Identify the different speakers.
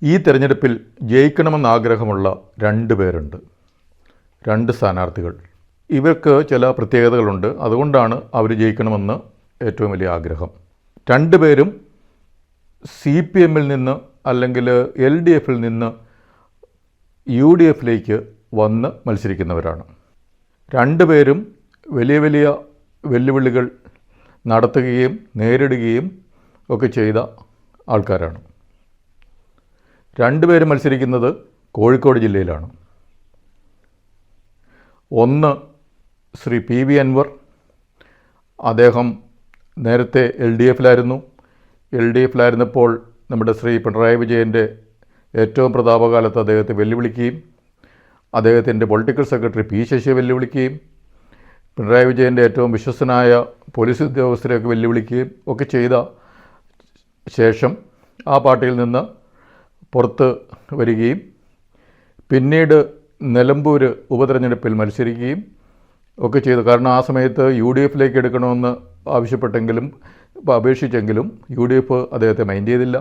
Speaker 1: ഈ തെരഞ്ഞെടുപ്പിൽ ജയിക്കണമെന്ന് ആഗ്രഹമുള്ള 2 പേരുണ്ട്, 2 സ്ഥാനാർത്ഥികൾ. ഇവർക്ക് ചില പ്രത്യേകതകളുണ്ട്. അതുകൊണ്ടാണ് അവർ ജയിക്കണമെന്ന് ഏറ്റവും വലിയ ആഗ്രഹം. 2 പേരും CPMൽ നിന്ന് അല്ലെങ്കിൽ LDFൽ നിന്ന് UDFലേക്ക് വന്ന് മത്സരിക്കുന്നവരാണ്. 2 പേരും വലിയ വലിയ വെല്ലുവിളികൾ നടത്തുകയും നേരിടുകയും ഒക്കെ ചെയ്ത ആൾക്കാരാണ്. 2 പേരും മത്സരിക്കുന്നത് കോഴിക്കോട് ജില്ലയിലാണ്. ഒന്ന് ശ്രീ PV അൻവർ. അദ്ദേഹം നേരത്തെ LDFലായിരുന്നു. LDFലായിരുന്നപ്പോൾ നമ്മുടെ ശ്രീ പിണറായി വിജയൻ്റെ ഏറ്റവും പ്രതാപകാലത്ത് അദ്ദേഹത്തെ വെല്ലുവിളിക്കുകയും അദ്ദേഹത്തിൻ്റെ പൊളിറ്റിക്കൽ സെക്രട്ടറി P ശശിയെ വെല്ലുവിളിക്കുകയും പിണറായി വിജയൻ്റെ ഏറ്റവും വിശ്വസ്തനായ പോലീസ് ഉദ്യോഗസ്ഥരെയൊക്കെ വെല്ലുവിളിക്കുകയും ഒക്കെ ചെയ്ത ശേഷം ആ പാർട്ടിയിൽ നിന്ന് പുറത്ത് വരികയും പിന്നീട് നിലമ്പൂർ ഉപതെരഞ്ഞെടുപ്പിൽ മത്സരിക്കുകയും ഒക്കെ ചെയ്തു. കാരണം ആ സമയത്ത് UDFലേക്ക് എടുക്കണമെന്ന് ആവശ്യപ്പെട്ടെങ്കിലും അപേക്ഷിച്ചെങ്കിലും UDF അദ്ദേഹത്തെ മൈൻഡ് ചെയ്തില്ല.